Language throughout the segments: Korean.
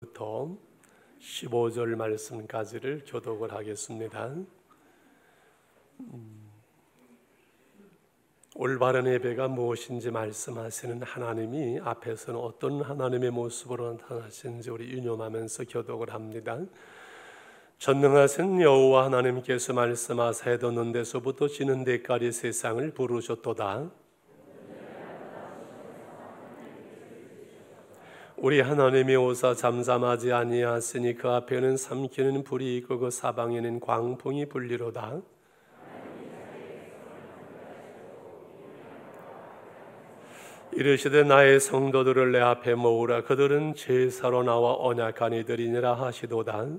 부터 15절 말씀까지를 교독을 하겠습니다. 올바른 예배가 무엇인지 말씀하시는 하나님이 앞에서는 어떤 하나님의 모습으로 나타나시는지 우리 유념하면서 교독을 합니다. 전능하신 여호와 하나님께서 말씀하사 해 돋는 데서부터 지는 데까지 세상을 부르셨도다. 우리 하나님이 오사 잠잠하지 아니하시니 그 앞에는 삼키는 불이 있고 그 사방에는 광풍이 불리로다. 이르시되 나의 성도들을 내 앞에 모으라. 그들은 제사로 나와 언약한 이들이니라 하시도다.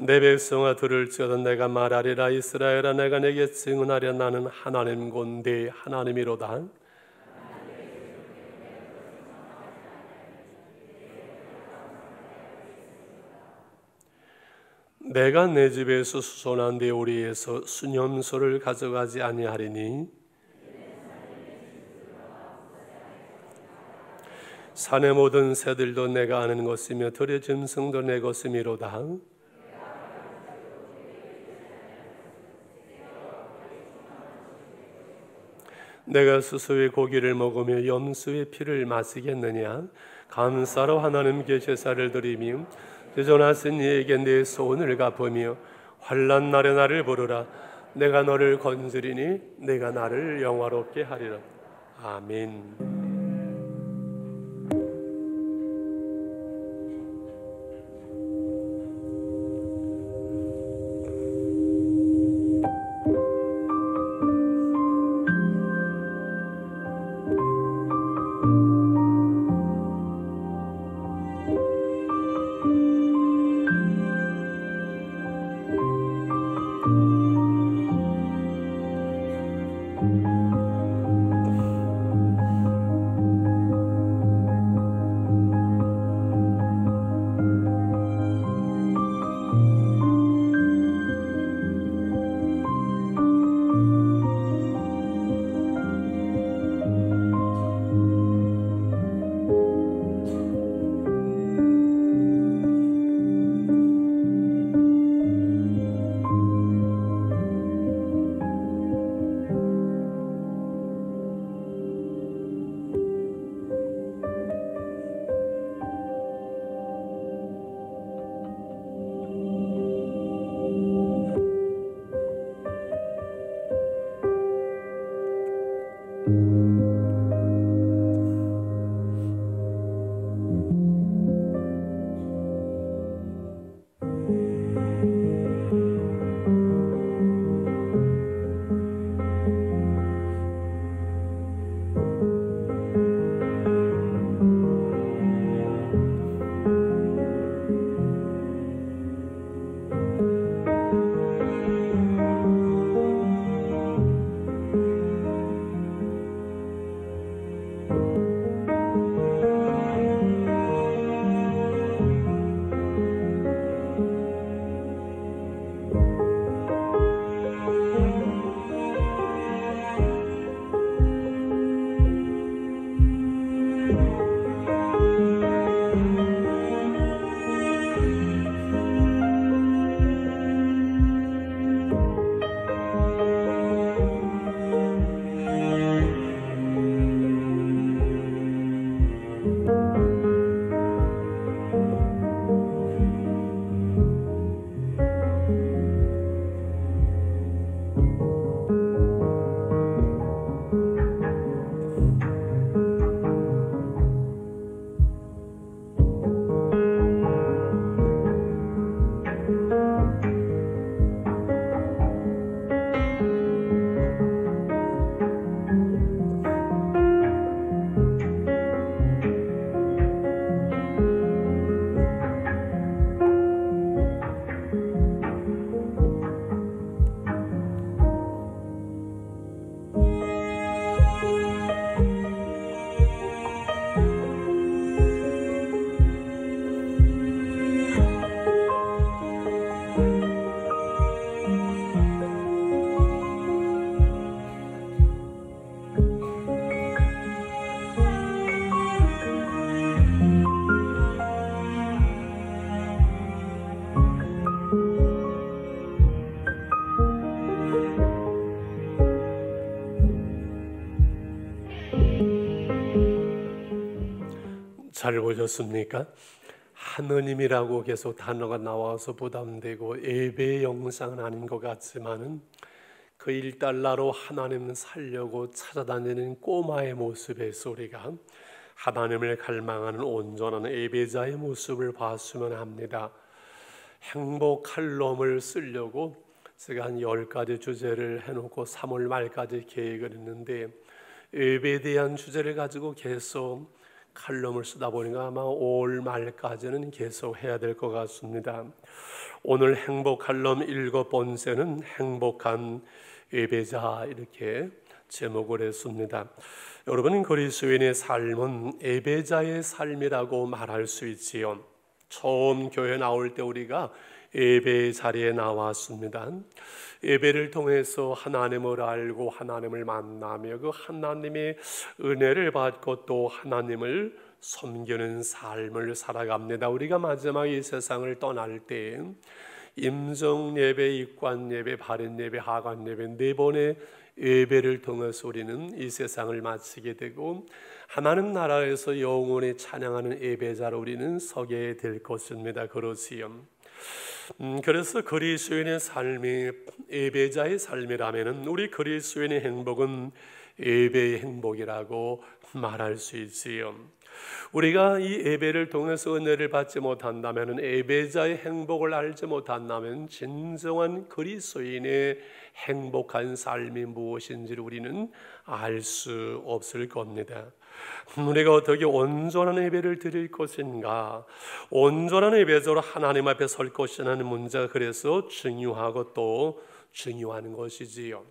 내 백성아 들을지어다. 내가 말하리라. 이스라엘아 내가 내게 증언하려. 나는 하나님 곧 네 하나님이로다. 내가 내 집에서 수선한 내 오리에서 수념소를 가져가지 아니하리니 산의 모든 새들도 내가 아는 것이며 들의 짐승도 내 것이미로다. 내가 스스의 고기를 먹으며 염소의 피를 마시겠느냐? 감사로 하나님께 제사를 드리며 제존하신 이에게 내 소원을 갚으며 환난 날에 나를 부르라. 내가 너를 건지리니 내가 나를 영화롭게 하리라. 아멘. 잘 보셨습니까? 하느님이라고 계속 단어가 나와서 부담되고 예배의 영상은 아닌 것 같지만은 그 일달러로 하나님을 살려고 찾아다니는 꼬마의 모습에서 우리가 하나님을 갈망하는 온전한 예배자의 모습을 봤으면 합니다. 행복할 놈을 쓰려고 제가 한 10가지 주제를 해놓고 3월 말까지 계획을 했는데 예배에 대한 주제를 가지고 계속 칼럼을 쓰다 보니까 아마 5월 말까지는 계속 해야 될 것 같습니다. 오늘 행복 칼럼 7번째는 행복한 예배자 이렇게 제목을 했습니다. 여러분, 그리스도인의 삶은 예배자의 삶이라고 말할 수 있지요. 처음 교회 나올 때 우리가 예배 자리에 나왔습니다. 예배를 통해서 하나님을 알고 하나님을 만나며 그 하나님의 은혜를 받고 또 하나님을 섬기는 삶을 살아갑니다. 우리가 마지막 이 세상을 떠날 때 임종 예배, 입관 예배, 발인 예배, 하관 예배 4번의 예배를 통해서 우리는 이 세상을 마치게 되고 하나님 나라에서 영원히 찬양하는 예배자로 우리는 서게 될 것입니다. 그렇지요. 그래서 그리스도인의 삶이 예배자의 삶이라면 우리 그리스도인의 행복은 예배의 행복이라고 말할 수 있지요. 우리가 이 예배를 통해서 은혜를 받지 못한다면, 예배자의 행복을 알지 못한다면 진정한 그리스도인의 행복한 삶이 무엇인지를 우리는 알 수 없을 겁니다. 우리가 어떻게 온전한 예배를 드릴 것인가, 온전한 예배자로 하나님 앞에 설 것이라는 문제가 그래서 중요하고 또 중요한 것이지요.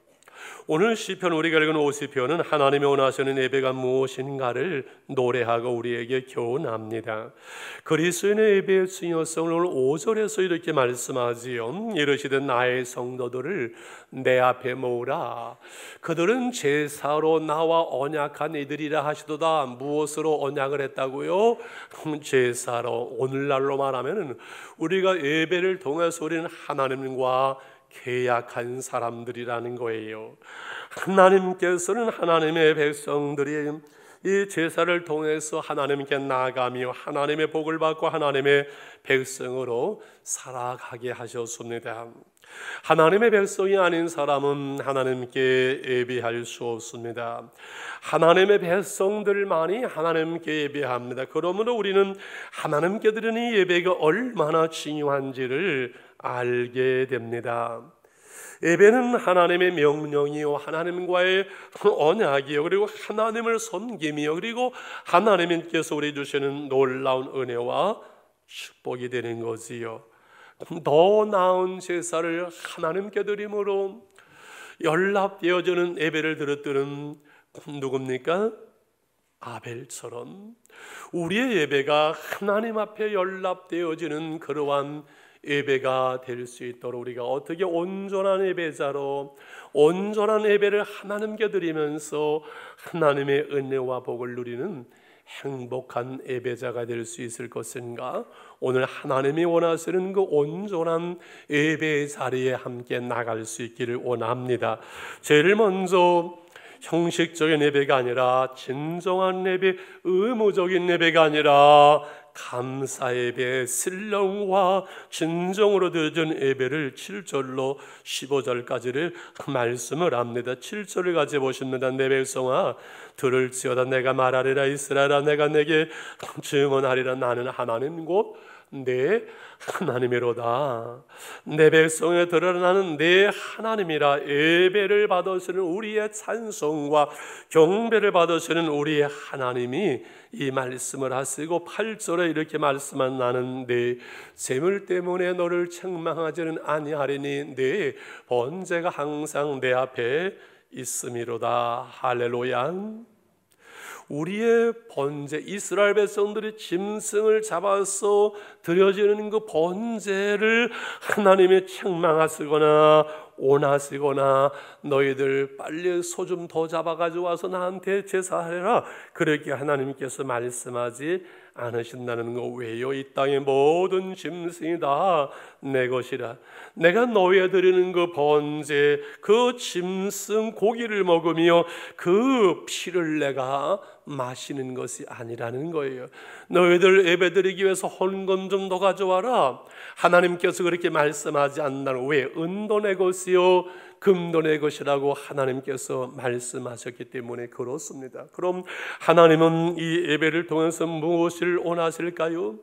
오늘 시편, 우리가 읽은 50편은 하나님이 원하시는 예배가 무엇인가를 노래하고 우리에게 교훈합니다. 그리스도인의 예배의 중요성을 오늘 5절에서 이렇게 말씀하지요. 이르시되 나의 성도들을 내 앞에 모으라. 그들은 제사로 나와 언약한 이들이라 하시도다. 무엇으로 언약을 했다고요? 제사로. 오늘날로 말하면 우리가 예배를 통해서 우리는 하나님과 계약한 사람들이라는 거예요. 하나님께서는 하나님의 백성들이 이 제사를 통해서 하나님께 나아가며 하나님의 복을 받고 하나님의 백성으로 살아가게 하셨습니다. 하나님의 백성이 아닌 사람은 하나님께 예배할 수 없습니다. 하나님의 백성들만이 하나님께 예배합니다. 그러므로 우리는 하나님께 드리는 예배가 얼마나 중요한지를 알게 됩니다. 예배는 하나님의 명령이요, 하나님과의 언약이요, 그리고 하나님을 섬김이요, 그리고 하나님께서 우리 주시는 놀라운 은혜와 축복이 되는 거지요. 더 나은 제사를 하나님께 드림으로 연락되어지는 예배를 드렸던 누굽니까? 아벨처럼 우리의 예배가 하나님 앞에 연락되어지는 그러한 예배가 될 수 있도록 우리가 어떻게 온전한 예배자로 온전한 예배를 하나님께 드리면서 하나님의 은혜와 복을 누리는 행복한 예배자가 될 수 있을 것인가? 오늘 하나님이 원하시는 그 온전한 예배의 자리에 함께 나갈 수 있기를 원합니다. 제일 먼저 형식적인 예배가 아니라 진정한 예배, 의무적인 예배가 아니라 감사 예배, 신령과 진정으로 드려진 예배를 7절로 15절까지를 말씀을 합니다. 7절을 가지고 보십니다. 내 백성아 들을지어다. 내가 말하리라. 이스라엘아 내가 내게 증언하리라. 나는 하나님 곧 내 하나님이로다. 내 백성에 들으라. 나는 내 하나님이라. 예배를 받으시는 우리의 찬송과 경배를 받으시는 우리의 하나님이 이 말씀을 하시고 8절에 이렇게 말씀한 나는 내 재물 때문에 너를 책망하지는 아니하리니 내 번제가 항상 내 앞에 있음이로다. 할렐루야. 우리의 번제, 이스라엘 백성들이 짐승을 잡아서 드려지는 그 번제를 하나님이 책망하시거나 원하시거나 너희들 빨리 소 좀 더 잡아가지고 와서 나한테 제사하라 그렇게 하나님께서 말씀하지 않으신다는 거. 왜요? 이 땅의 모든 짐승이 다 내 것이라. 내가 너희에 드리는 그 번제, 그 짐승 고기를 먹으며 그 피를 내가 마시는 것이 아니라는 거예요. 너희들 예배드리기 위해서 헌금 좀 더 가져와라. 하나님께서 그렇게 말씀하지 않나요? 왜? 은도 내 것이요 금도 내 것이라고 하나님께서 말씀하셨기 때문에 그렇습니다. 그럼 하나님은 이 예배를 통해서 무엇을 원하실까요?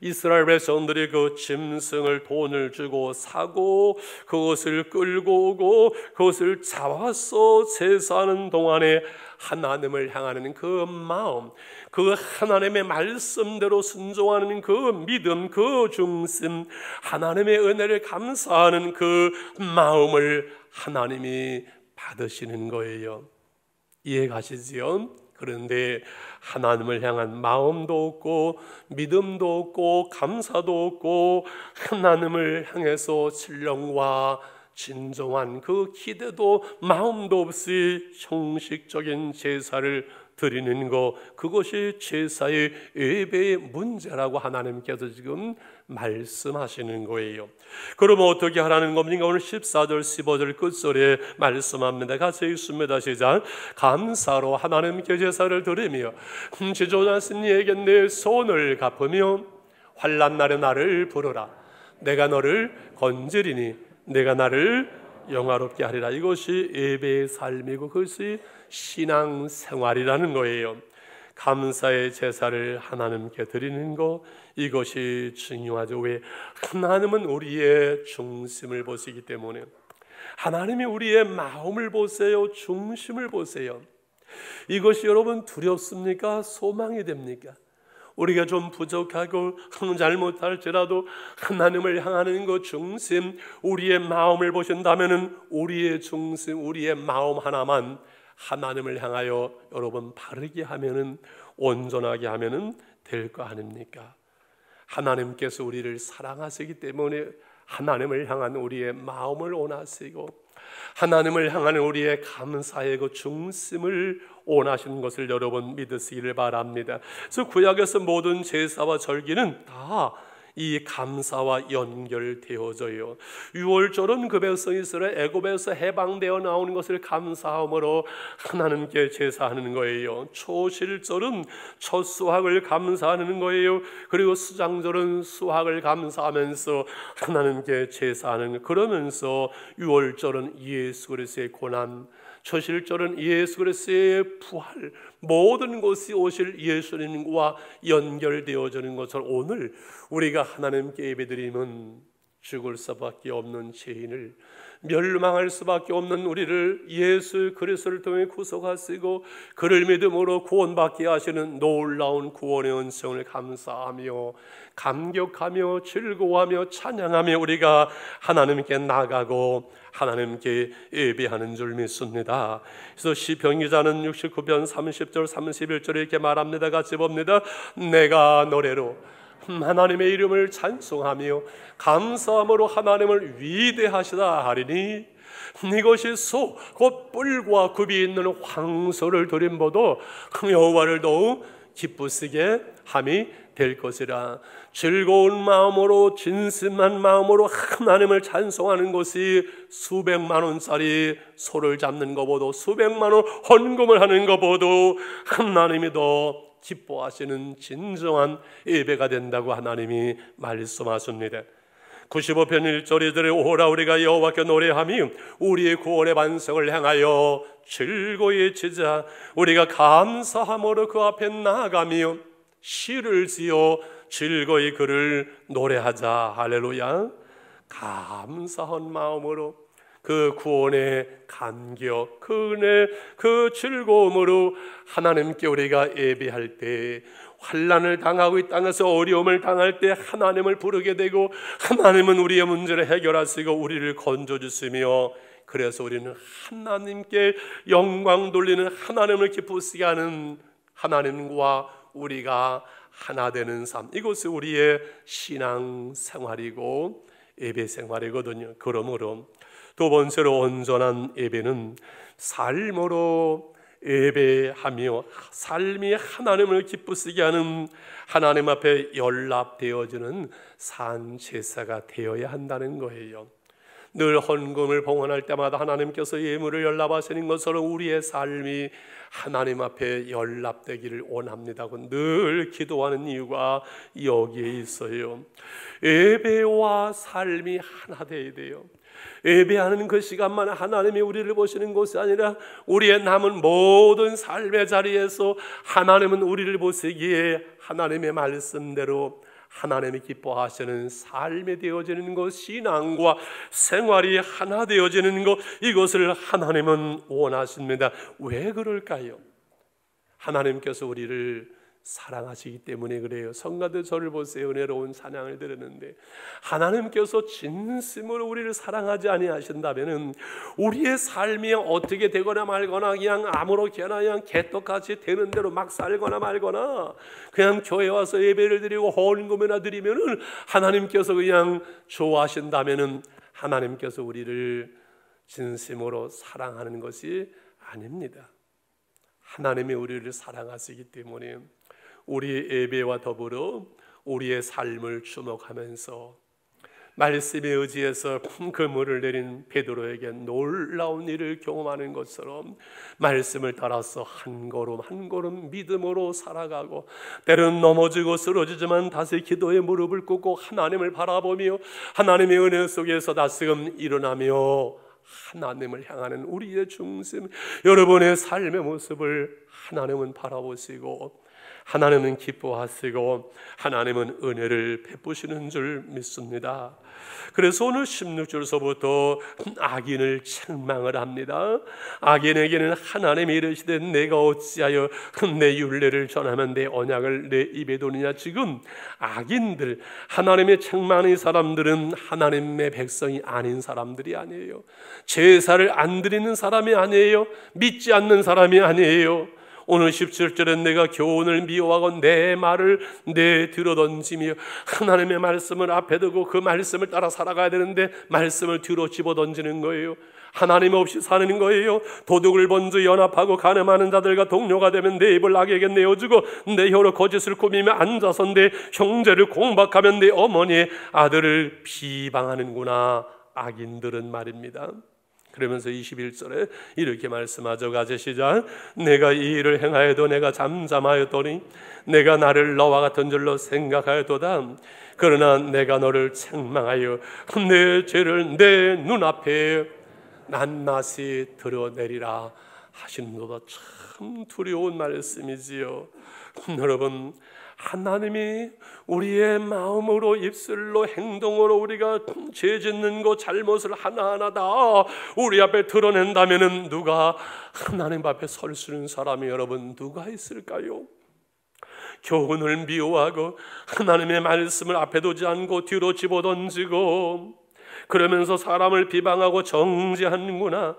이스라엘 백성들이 그 짐승을 돈을 주고 사고 그것을 끌고 오고 그것을 잡아서 제사하는 동안에 하나님을 향하는 그 마음, 그 하나님의 말씀대로 순종하는 그 믿음, 그 중심, 하나님의 은혜를 감사하는 그 마음을 하나님이 받으시는 거예요. 이해가시지요? 그런데 하나님을 향한 마음도 없고 믿음도 없고 감사도 없고 하나님을 향해서 신령과 진정한 그 기대도 마음도 없이 형식적인 제사를 드리는 것, 그것이 제사의 예배의 문제라고 하나님께서 지금 말씀하시는 거예요. 그러면 어떻게 하라는 겁니까? 오늘 14절 15절 끝소리에 말씀합니다. 같이 읽습니다. 시작. 감사로 하나님께 제사를 드리며 지존하신 이에게 내 손을 갚으며 환난 날에 나를 부르라. 내가 너를 건지리니 내가 나를 영화롭게 하리라. 이것이 예배의 삶이고 그것이 신앙생활이라는 거예요. 감사의 제사를 하나님께 드리는 것, 이것이 중요하죠. 왜? 하나님은 우리의 중심을 보시기 때문에. 하나님이 우리의 마음을 보세요. 중심을 보세요. 이것이 여러분 두렵습니까? 소망이 됩니까? 우리가 좀 부족하고 잘못할지라도 하나님을 향하는 그 중심, 우리의 마음을 보신다면 우리의 중심, 우리의 마음 하나만 하나님을 향하여 여러분 바르게 하면은, 온전하게 하면은 될 거 아닙니까? 하나님께서 우리를 사랑하시기 때문에 하나님을 향한 우리의 마음을 원하시고 하나님을 향한 우리의 감사의 그 중심을 원하시는 것을 여러분 믿으시기를 바랍니다. 그래서 구약에서 모든 제사와 절기는 다 이 감사와 연결되어져요. 유월절은 그 백성 이스라엘 애굽에서 해방되어 나오는 것을 감사함으로 하나님께 제사하는 거예요. 초실절은 첫 수확을 감사하는 거예요. 그리고 수장절은 수확을 감사하면서 하나님께 제사하는 거예요. 그러면서 유월절은 예수 그리스도의 고난, 초실절은 예수 그리스도의 부활, 모든 것이 오실 예수님과 연결되어지는 것처럼 오늘 우리가 하나님께 예배드리면 죽을 수밖에 없는 죄인을, 멸망할 수밖에 없는 우리를 예수 그리스도를 통해 구속하시고 그를 믿음으로 구원받게 하시는 놀라운 구원의 은총을 감사하며 감격하며 즐거워하며 찬양하며 우리가 하나님께 나가고 하나님께 예배하는 줄 믿습니다. 그래서 시편 기자는 69편 30절 31절에 이렇게 말합니다. 같이 봅니다. 내가 노래로 하나님의 이름을 찬송하며 감사함으로 하나님을 위대하시다 하리니 이것이 소 곧 뿔과 굽이 있는 황소를 드림보다 여호와를 더욱 기쁘시게 함이 될 것이라. 즐거운 마음으로 진심한 마음으로 하나님을 찬송하는 것이 수백만 원짜리 소를 잡는 것보다 수백만 원 헌금을 하는 것보다 하나님이 더 기뻐하시는 진정한 예배가 된다고 하나님이 말씀하십니다. 95편 1절 2절에 오라 우리가 여호와께 노래하며 우리의 구원의 반석을 향하여 즐거이 치자. 우리가 감사함으로 그 앞에 나아가며 시를 지어 즐거이 그를 노래하자. 할렐루야. 감사한 마음으로 그 구원의 감격, 그 은혜, 그 즐거움으로 하나님께 우리가 예배할 때, 환난을 당하고 이 땅에서 어려움을 당할 때 하나님을 부르게 되고 하나님은 우리의 문제를 해결하시고 우리를 건져주시며, 그래서 우리는 하나님께 영광 돌리는, 하나님을 기쁘시게 하는 하나님과 우리가 하나 되는 삶, 이것이 우리의 신앙 생활이고 예배 생활이거든요. 그러므로 두 번째로 온전한 예배는 삶으로 예배하며 삶이 하나님을 기쁘시게 하는 하나님 앞에 연락되어지는 산 제사가 되어야 한다는 거예요. 늘 헌금을 봉헌할 때마다 하나님께서 예물을 연락하시는 것처럼 우리의 삶이 하나님 앞에 연락되기를 원합니다고 늘 기도하는 이유가 여기에 있어요. 예배와 삶이 하나 되어야 돼요. 예배하는 그 시간만 하나님이 우리를 보시는 것이 아니라 우리의 남은 모든 삶의 자리에서 하나님은 우리를 보시기에 하나님의 말씀대로 하나님이 기뻐하시는 삶이 되어지는 것, 신앙과 생활이 하나 되어지는 것, 이것을 하나님은 원하십니다. 왜 그럴까요? 하나님께서 우리를 사랑하시기 때문에 그래요. 성가대 저를 보세요. 은혜로운 찬양을 들었는데 하나님께서 진심으로 우리를 사랑하지 아니하신다면 우리의 삶이 어떻게 되거나 말거나 그냥 아무렇게나 그냥 개떡같이 되는 대로 막 살거나 말거나 그냥 교회 와서 예배를 드리고 헌금이나 드리면 하나님께서 그냥 좋아하신다면 하나님께서 우리를 진심으로 사랑하는 것이 아닙니다. 하나님이 우리를 사랑하시기 때문에 우리의 예배와 더불어 우리의 삶을 주목하면서 말씀에 의지해서 그물을 내린 베드로에게 놀라운 일을 경험하는 것처럼 말씀을 따라서 한 걸음 한 걸음 믿음으로 살아가고 때로는 넘어지고 쓰러지지만 다시 기도에 무릎을 꿇고 하나님을 바라보며 하나님의 은혜 속에서 다시금 일어나며 하나님을 향하는 우리의 중심, 여러분의 삶의 모습을 하나님은 바라보시고 하나님은 기뻐하시고 하나님은 은혜를 베푸시는 줄 믿습니다. 그래서 오늘 16절서부터 악인을 책망을 합니다. 악인에게는 하나님이 이르시되 내가 어찌하여 내 율례를 전하면 내 언약을 내 입에 두느냐. 지금 악인들, 하나님의 책망의 사람들은 하나님의 백성이 아닌 사람들이 아니에요. 제사를 안 드리는 사람이 아니에요. 믿지 않는 사람이 아니에요. 오늘 17절에 내가 교훈을 미워하고 내 말을 내뒤로 던지며 하나님의 말씀을 앞에 두고 그 말씀을 따라 살아가야 되는데 말씀을 뒤로 집어 던지는 거예요. 하나님 없이 사는 거예요. 도둑을 번주 연합하고 간음하는 자들과 동료가 되면 내 입을 악에게 내어주고 내 혀로 거짓을 꾸미며 앉아서 내 형제를 공박하면 내 어머니의 아들을 비방하는구나. 악인들은 말입니다. 그러면서 21절에 이렇게 말씀하죠. 가제 시작. 내가 이 일을 행하여도 내가 잠잠하였더니 내가 나를 너와 같은 줄로 생각하였도다. 그러나 내가 너를 책망하여 내 죄를 내 눈앞에 낱낱이 드러내리라 하시는도다. 참 두려운 말씀이지요. 여러분, 하나님이 우리의 마음으로 입술로 행동으로 우리가 죄 짓는 것 잘못을 하나하나 다 우리 앞에 드러낸다면 누가 하나님 앞에 설 수 있는 사람이 여러분 누가 있을까요? 교훈을 미워하고 하나님의 말씀을 앞에 두지 않고 뒤로 집어던지고 그러면서 사람을 비방하고 정죄하는구나.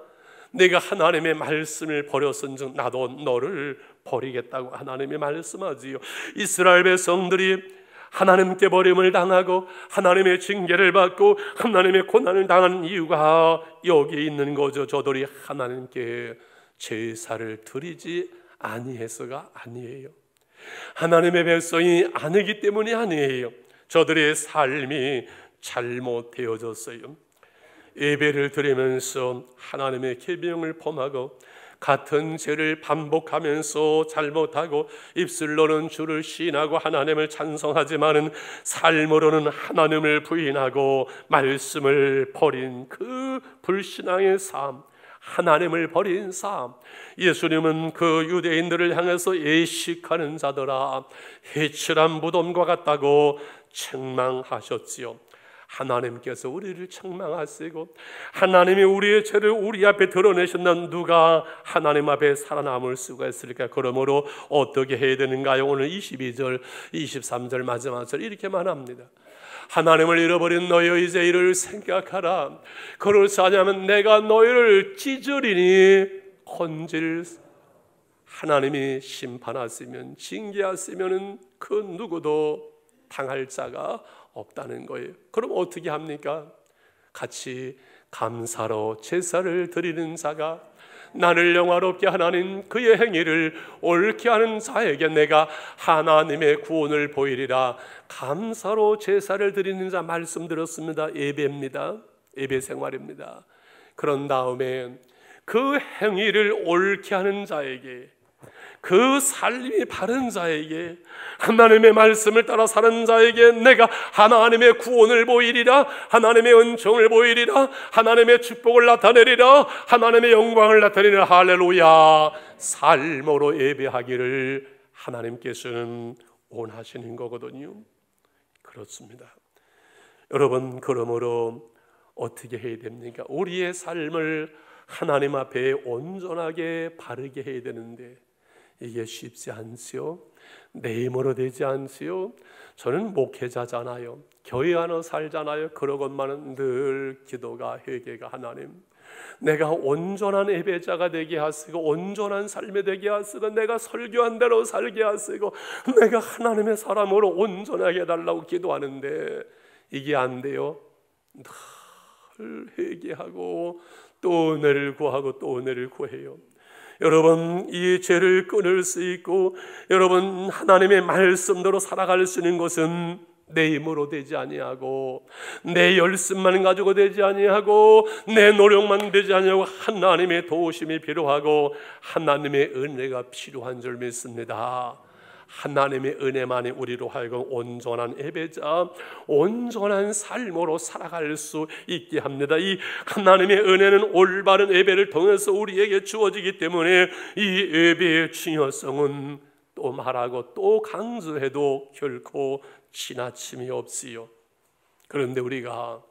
내가 하나님의 말씀을 버렸은즉 나도 너를 버리겠다고 하나님이 말씀하지요. 이스라엘 백성들이 하나님께 버림을 당하고 하나님의 징계를 받고 하나님의 고난을 당한 이유가 여기에 있는 거죠. 저들이 하나님께 제사를 드리지 아니해서가 아니에요. 하나님의 백성이 아니기 때문이 아니에요. 저들의 삶이 잘못되어졌어요. 예배를 드리면서 하나님의 계명을 범하고 같은 죄를 반복하면서 잘못하고 입술로는 주를 시인하고 하나님을 찬송하지만은 삶으로는 하나님을 부인하고 말씀을 버린 그 불신앙의 삶, 하나님을 버린 삶. 예수님은 그 유대인들을 향해서 예식하는 자들아 해칠한 무덤과 같다고 책망하셨지요. 하나님께서 우리를 책망하시고 하나님이 우리의 죄를 우리 앞에 드러내신다면 누가 하나님 앞에 살아남을 수가 있을까? 그러므로 어떻게 해야 되는가요? 오늘 22절 23절 마지막 절 이렇게 말합니다. 하나님을 잃어버린 너희의 이제 이를 생각하라. 그렇지 않으면 내가 너희를 찢으리니 건질. 하나님이 심판하시면 징계하시면 그 누구도 당할 자가 없다는 거예요. 그럼 어떻게 합니까? 같이 감사로 제사를 드리는 자가 나를 영화롭게 하나님 그의 행위를 옳게 하는 자에게 내가 하나님의 구원을 보이리라. 감사로 제사를 드리는 자 말씀 들었습니다. 예배입니다. 예배 생활입니다. 그런 다음에 그 행위를 옳게 하는 자에게, 그 삶이 바른 자에게, 하나님의 말씀을 따라 사는 자에게 내가 하나님의 구원을 보이리라, 하나님의 은총을 보이리라, 하나님의 축복을 나타내리라, 하나님의 영광을 나타내리라. 할렐루야. 삶으로 예배하기를 하나님께서는 원하시는 거거든요. 그렇습니다. 여러분, 그러므로 어떻게 해야 됩니까? 우리의 삶을 하나님 앞에 온전하게 바르게 해야 되는데 이게 쉽지 않지요. 내 힘으로 되지 않지요. 저는 목회자잖아요. 교회 안에 살잖아요. 그러건만은 늘 기도가, 회개가, 하나님 내가 온전한 예배자가 되게 하시고 온전한 삶이 되게 하시고 내가 설교한 대로 살게 하시고 내가 하나님의 사람으로 온전하게 해달라고 기도하는데 이게 안 돼요. 늘 회개하고 또 은혜를 구하고 또 은혜를 구해요. 여러분, 이 죄를 끊을 수 있고 여러분 하나님의 말씀대로 살아갈 수 있는 것은 내 힘으로 되지 아니하고 내 열심만 가지고 되지 아니하고 내 노력만 되지 아니하고 하나님의 도우심이 필요하고 하나님의 은혜가 필요한 줄 믿습니다. 하나님의 은혜만이 우리로 하여금 온전한 예배자, 온전한 삶으로 살아갈 수 있게 합니다. 이 하나님의 은혜는 올바른 예배를 통해서 우리에게 주어지기 때문에 이 예배의 중요성은 또 말하고 또 강조해도 결코 지나침이 없지요. 그런데 우리가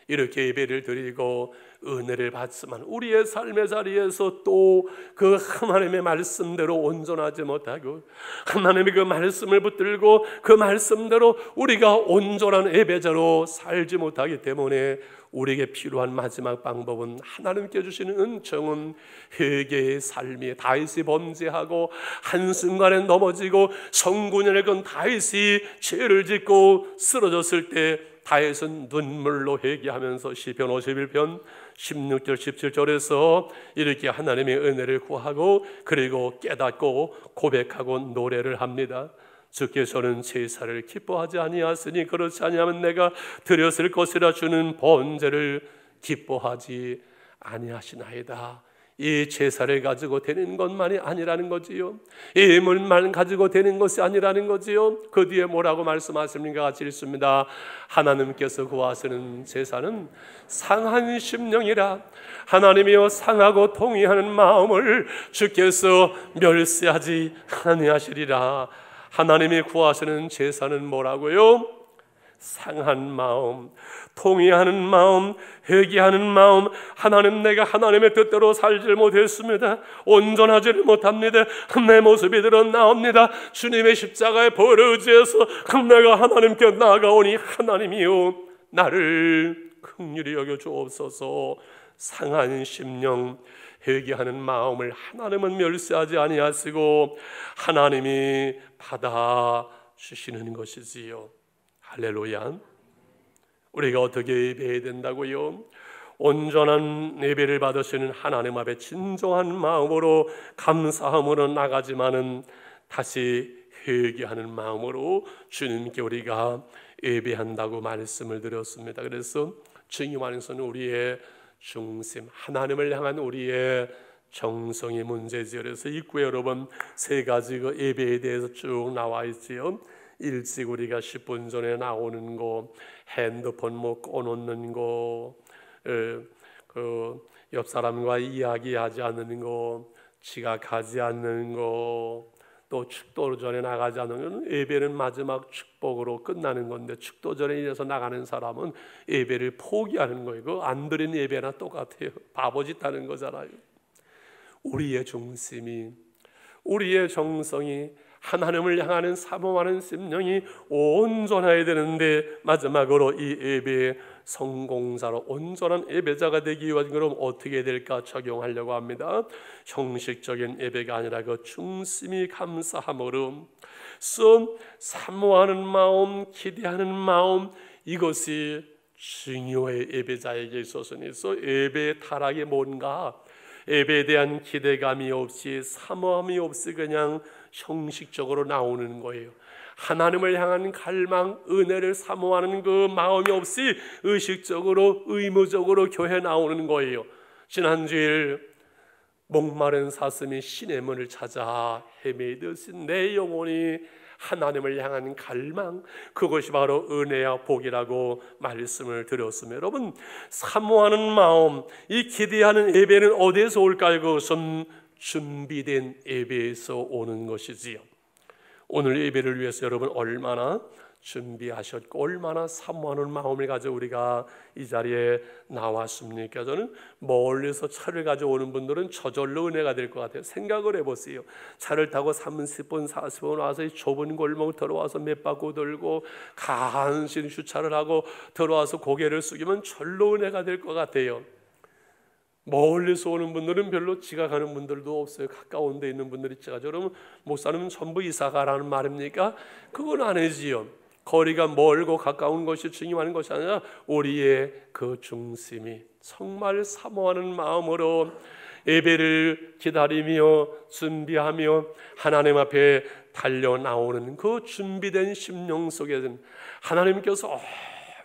이렇게 예배를 드리고 은혜를 받지만 우리의 삶의 자리에서 또 그 하나님의 말씀대로 온전하지 못하고 하나님의 그 말씀을 붙들고 그 말씀대로 우리가 온전한 예배자로 살지 못하기 때문에 우리에게 필요한 마지막 방법은 하나님께 주시는 은총은 회개의 삶이 다윗이 범죄하고 한순간에 넘어지고 성군을 건 다윗이 죄를 짓고 쓰러졌을 때 다윗은 눈물로 회개하면서 시편 51편 16절 17절에서 이렇게 하나님의 은혜를 구하고 그리고 깨닫고 고백하고 노래를 합니다. 주께서는 제사를 기뻐하지 아니하시니 그렇지 아니하면 내가 드렸을 것이라 주는 번제를 기뻐하지 아니하시나이다. 이 제사를 가지고 되는 것만이 아니라는 거지요. 이 물만 가지고 되는 것이 아니라는 거지요. 그 뒤에 뭐라고 말씀하십니까? 같이 읽습니다. 하나님께서 구하시는 제사는 상한 심령이라. 하나님이여 상하고 통의하는 마음을 주께서 멸시하지 아니하시리라. 하나님이 구하시는 제사는 뭐라고요? 상한 마음, 통회하는 마음, 회개하는 마음. 하나님, 내가 하나님의 뜻대로 살지 못했습니다. 온전하지를 못합니다. 내 모습이 드러나옵니다. 주님의 십자가의 벌을 의지해서 내가 하나님께 나아가오니 하나님이요 나를 긍휼히 여겨 주옵소서. 상한 심령, 회개하는 마음을 하나님은 멸시하지 아니하시고 하나님이 받아 주시는 것이지요. 할렐루야. 우리가 어떻게 예배해야 된다고요? 온전한 예배를 받으시는 하나님 앞에 진정한 마음으로 감사함으로 나가지만은 다시 회개하는 마음으로 주님께 우리가 예배한다고 말씀을 드렸습니다. 그래서 주님 안에서는 우리의 중심, 하나님을 향한 우리의 정성이 문제지요. 그래서 입구에 여러분 세 가지 그 예배에 대해서 쭉 나와 있지요. 일찍 우리가 10분 전에 나오는 거, 핸드폰 뭐 꺼놓는 거, 그 옆 사람과 이야기하지 않는 거, 지각하지 않는 거, 또 축도 전에 나가지 않는 건 예배는 마지막 축복으로 끝나는 건데 축도 전에 이래서 나가는 사람은 예배를 포기하는 거예요. 그 안 드린 예배나 똑같아요. 바보짓 하는 거잖아요. 우리의 중심이, 우리의 정성이 하나님을 향하는 사모하는 심령이 온전해야 되는데 마지막으로 이 예배의 성공자로 온전한 예배자가 되기 위해 그럼 어떻게 될까 적용하려고 합니다. 형식적인 예배가 아니라 그 중심이 감사함으로 사모하는 마음, 기대하는 마음, 이것이 중요해. 예배자에게 있어서는 예배의 타락이 뭔가, 예배에 대한 기대감이 없이 사모함이 없이 그냥 형식적으로 나오는 거예요. 하나님을 향한 갈망, 은혜를 사모하는 그 마음이 없이 의식적으로 의무적으로 교회 나오는 거예요. 지난주일 목마른 사슴이 신의 문을 찾아 헤매듯이 내 영혼이 하나님을 향한 갈망, 그것이 바로 은혜와 복이라고 말씀을 드렸으며, 여러분, 사모하는 마음, 이 기대하는 예배는 어디에서 올까요? 그것은 준비된 예배에서 오는 것이지요. 오늘 예배를 위해서 여러분 얼마나 준비하셨고 얼마나 사모하는 마음을 가지고 우리가 이 자리에 나왔습니까? 저는 멀리서 차를 가져오는 분들은 저절로 은혜가 될 것 같아요. 생각을 해보세요. 차를 타고 30분 40분 와서 이 좁은 골목 들어와서 몇 바퀴 돌고 간신히 주차를 하고 들어와서 고개를 숙이면 절로 은혜가 될 것 같아요. 멀리서 오는 분들은 별로 지각하는 분들도 없어요. 가까운 데 있는 분들이 지각하죠. 그러면 목사님은 전부 이사가라는 말입니까? 그건 아니지요. 거리가 멀고 가까운 것이 중요한 것이 아니라 우리의 그 중심이 정말 사모하는 마음으로 예배를 기다리며 준비하며 하나님 앞에 달려 나오는 그 준비된 심령 속에는 하나님께서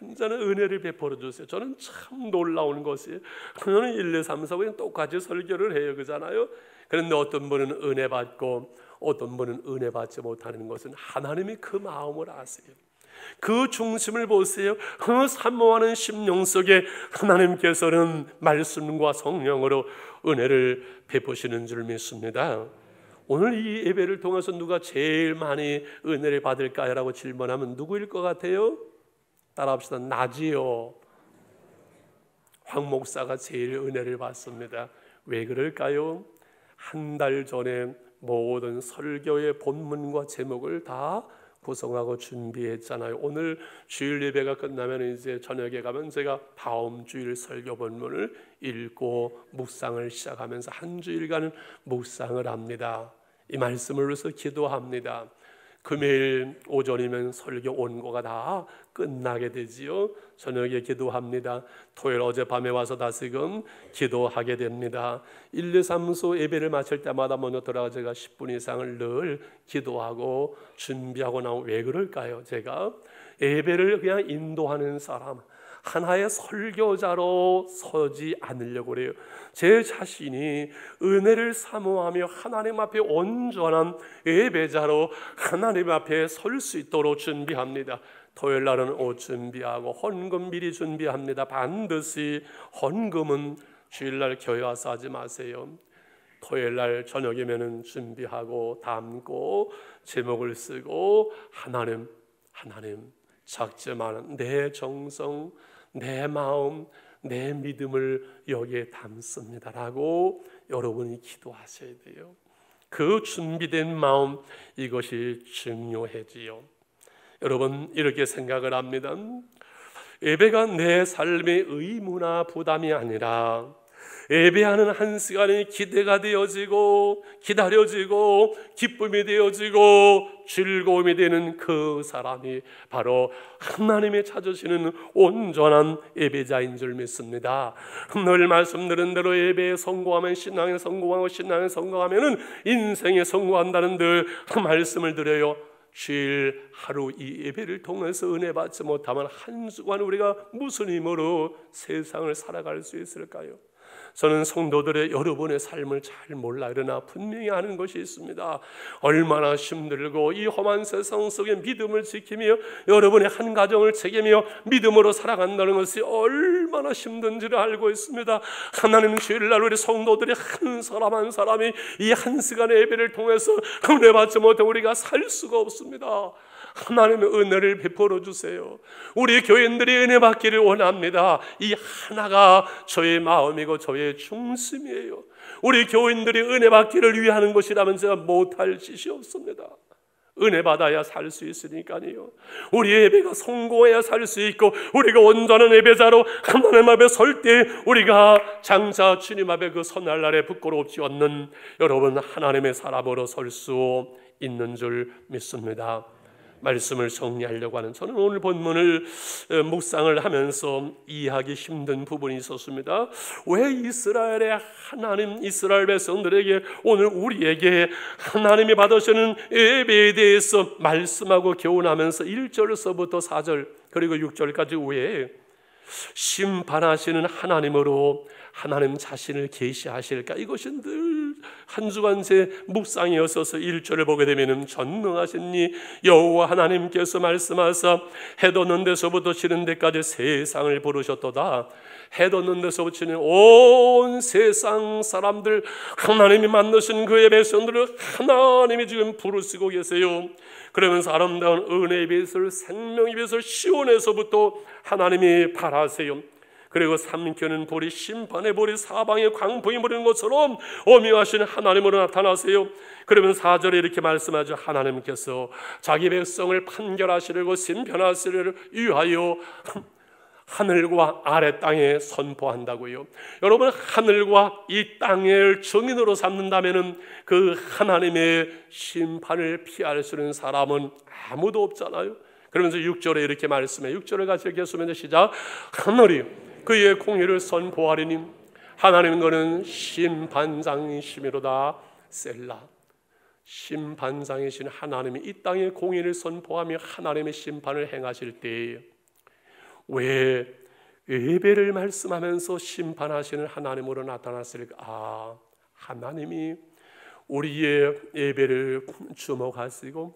언제나 은혜를 베풀어 주세요. 저는 참 놀라운 것이, 저는 1, 2, 3, 4 그냥 똑같이 설교를 해요, 그잖아요. 그런데 어떤 분은 은혜 받고 어떤 분은 은혜 받지 못하는 것은 하나님이 그 마음을 아세요. 그 중심을 보세요. 그 사모하는 심령 속에 하나님께서는 말씀과 성령으로 은혜를 베푸시는 줄 믿습니다. 오늘 이 예배를 통해서 누가 제일 많이 은혜를 받을까요? 라고 질문하면 누구일 것 같아요? 따라합시다. 나지요. 황 목사가 제일 은혜를 받습니다. 왜 그럴까요? 한 달 전에 모든 설교의 본문과 제목을 다 구성하고 준비했잖아요. 오늘 주일 예배가 끝나면 이제 저녁에 가면 제가 다음 주일 설교 본문을 읽고 묵상을 시작하면서 한 주일간 묵상을 합니다. 이 말씀을 위해서 기도합니다. 금요일 오전이면 설교 원고가 다 끝나게 되지요. 저녁에 기도합니다. 토요일 어젯밤에 와서 다시금 기도하게 됩니다. 1, 2, 3소 예배를 마칠 때마다 먼저 들어가 제가 10분 이상을 늘 기도하고 준비하고 나오고, 왜 그럴까요? 제가 예배를 그냥 인도하는 사람, 하나의 설교자로 서지 않으려고 그래요. 제 자신이 은혜를 사모하며 하나님 앞에 온전한 예배자로 하나님 앞에 설 수 있도록 준비합니다. 토요일 날은 옷 준비하고 헌금 미리 준비합니다. 반드시 헌금은 주일날 교회 와서 하지 마세요. 토요일 날 저녁이면은 준비하고 담고 제목을 쓰고 하나님 작지만 내 정성, 내 마음, 내 믿음을 여기에 담습니다라고 여러분이 기도하셔야 돼요. 그 준비된 마음, 이것이 중요해지요. 여러분, 이렇게 생각을 합니다. 예배가 내 삶의 의무나 부담이 아니라 예배하는 한 시간이 기대가 되어지고 기다려지고 기쁨이 되어지고 즐거움이 되는 그 사람이 바로 하나님이 찾으시는 온전한 예배자인 줄 믿습니다. 늘 말씀드린 대로 예배에 성공하면 신앙에 성공하고 신앙에 성공하면 인생에 성공한다는 늘 그 말씀을 드려요. 주일 하루 이 예배를 통해서 은혜 받지 못하면 한 주간 우리가 무슨 힘으로 세상을 살아갈 수 있을까요? 저는 성도들의 여러분의 삶을 잘 몰라. 그러나 분명히 아는 것이 있습니다. 얼마나 힘들고 이 험한 세상 속에 믿음을 지키며 여러분의 한 가정을 책임며 믿음으로 살아간다는 것이 얼마나 힘든지를 알고 있습니다. 하나님 주일날 우리 성도들의 한 사람 한 사람이 이 한 시간의 예배를 통해서 은혜 받지 못해 우리가 살 수가 없습니다. 하나님의 은혜를 베풀어 주세요. 우리 교인들이 은혜 받기를 원합니다. 이 하나가 저의 마음이고 저의 중심이에요. 우리 교인들이 은혜 받기를 위하는 것이라면 제가 못할 짓이 없습니다. 은혜 받아야 살 수 있으니까요. 우리 예배가 성공해야 살 수 있고 우리가 온전한 예배자로 하나님 앞에 설 때 우리가 장차 주님 앞에 그 선할 날에 부끄럽지 않는 여러분 하나님의 사람으로 설 수 있는 줄 믿습니다. 말씀을 정리하려고 하는, 저는 오늘 본문을 묵상을 하면서 이해하기 힘든 부분이 있었습니다. 왜 이스라엘의 하나님, 이스라엘 백성들에게 오늘 우리에게 하나님이 받으시는 예배에 대해서 말씀하고 교훈하면서 1절에서부터 4절 그리고 6절까지 왜 심판하시는 하나님으로 하나님 자신을 계시하실까? 이것이 늘 한 주간 제 묵상이었어서 1절을 보게 되면 전능하신 이 여호와 하나님께서 말씀하사 해 돋는 데서부터 지는 데까지 세상을 부르셨도다. 해 돋는 데서부터 지는 온 세상 사람들, 하나님이 만드신 그의 백성들을 하나님이 지금 부르시고 계세요. 그러면서 아름다운 은혜의 빛을, 생명의 빛을 시온에서부터 하나님이 발하세요. 그리고 삼켜는 불이, 심판의 불이, 사방에 광풍이 부리는 것처럼 오묘하신 하나님으로 나타나세요. 그러면 4절에 이렇게 말씀하죠. 하나님께서 자기 백성을 판결하시려고 심판하시려고 위하여 하늘과 아래 땅에 선포한다고요. 여러분, 하늘과 이 땅을 증인으로 삼는다면 그 하나님의 심판을 피할 수 있는 사람은 아무도 없잖아요. 그러면서 6절에 이렇게 말씀해요. 6절을 같이 읽겠습니다. 시작. 하늘이 그의 공의를 선포하리니 하나님은 그는 심판장이시미로다. 셀라. 심판장이신 하나님이 이 땅의 공의를 선포하며 하나님의 심판을 행하실 때에 왜 예배를 말씀하면서 심판하시는 하나님으로 나타났을까? 하나님이 우리의 예배를 주목하시고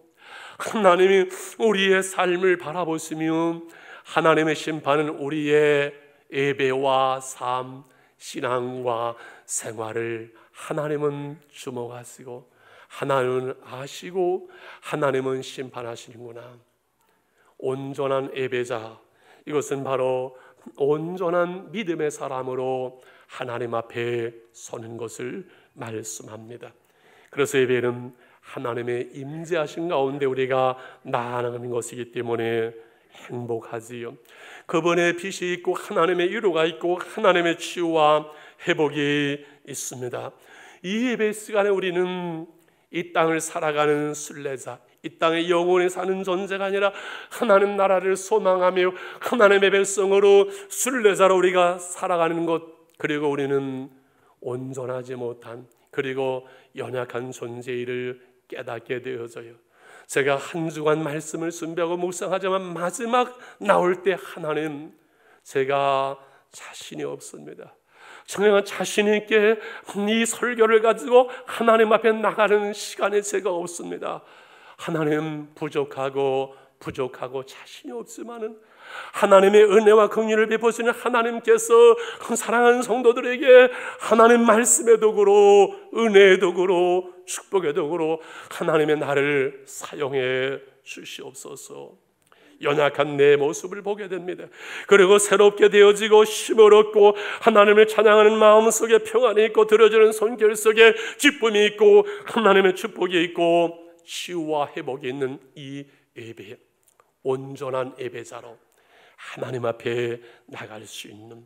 하나님이 우리의 삶을 바라보시며 하나님의 심판은 우리의 예배와 삶, 신앙과 생활을 하나님은 주목하시고 하나님은 아시고 하나님은 심판하시는구나. 온전한 예배자, 이것은 바로 온전한 믿음의 사람으로 하나님 앞에 서는 것을 말씀합니다. 그래서 예배는 하나님의 임재하신 가운데 우리가 나아가는 것이기 때문에 행복하지요. 그분의 빛이 있고 하나님의 위로가 있고 하나님의 치유와 회복이 있습니다. 이 예배 시간에 우리는 이 땅을 살아가는 순례자, 이 땅에 영원히 사는 존재가 아니라 하나님 나라를 소망하며 하나님의 백성으로 순례자로 우리가 살아가는 것, 그리고 우리는 온전하지 못한 그리고 연약한 존재를 깨닫게 되어져요. 제가 한 주간 말씀을 준비하고 묵상하지만 마지막 나올 때 하나님, 제가 자신이 없습니다. 정말 자신 있게 이 설교를 가지고 하나님 앞에 나가는 시간에 제가 없습니다. 하나님, 부족하고 자신이 없지만은 하나님의 은혜와 긍휼을 베푸시는 하나님께서 사랑하는 성도들에게 하나님 말씀의 도구로, 은혜의 도구로, 축복의 도구로 하나님의 나를 사용해 주시옵소서. 연약한 내 모습을 보게 됩니다. 그리고 새롭게 되어지고 힘을 얻고 하나님을 찬양하는 마음 속에 평안이 있고 들어주는 손길 속에 기쁨이 있고 하나님의 축복이 있고 치유와 회복이 있는 이 예배, 온전한 예배자로 하나님 앞에 나갈 수 있는,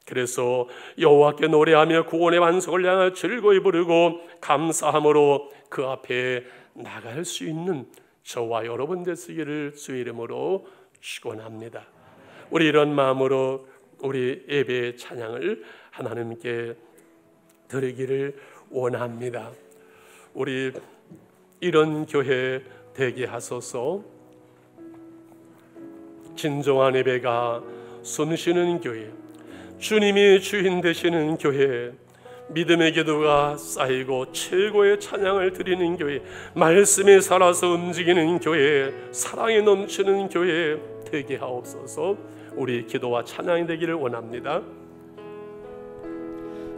그래서 여호와께 노래하며 구원의 완성을 향하여 즐거이 부르고 감사함으로 그 앞에 나갈 수 있는 저와 여러분 되시기를 주의 이름으로 축원합니다. 우리 이런 마음으로 우리 예배의 찬양을 하나님께 드리기를 원합니다. 우리 이런 교회 되게 하소서. 진정한 예배가 숨쉬는 교회, 주님이 주인 되시는 교회, 믿음의 기도가 쌓이고 최고의 찬양을 드리는 교회, 말씀이 살아서 움직이는 교회, 사랑이 넘치는 교회 되게 하옵소서. 우리 기도와 찬양이 되기를 원합니다.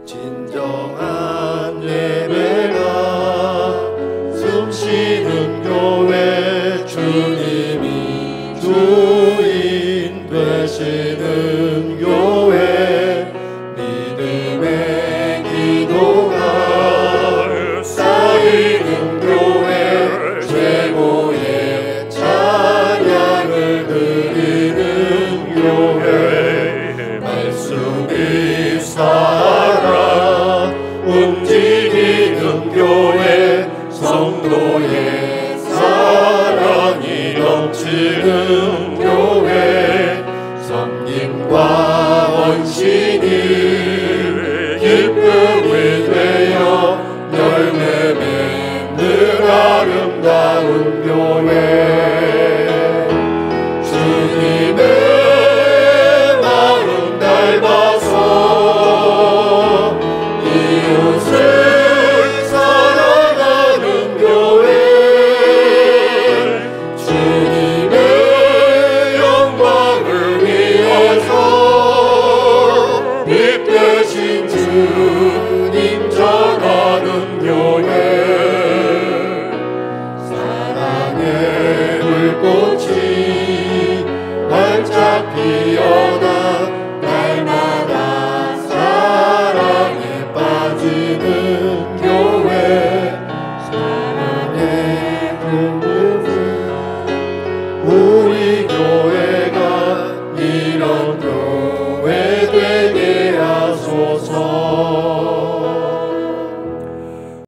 진정한 예배가 숨쉬는 교회, 주님이 주인 되시는 교회, 믿음의 기도가 쌓이는 교회, 최고의 찬양을 드리는 교회, 말씀이 살아 움직이는 교회, 성도의 넘치는 교회 성령과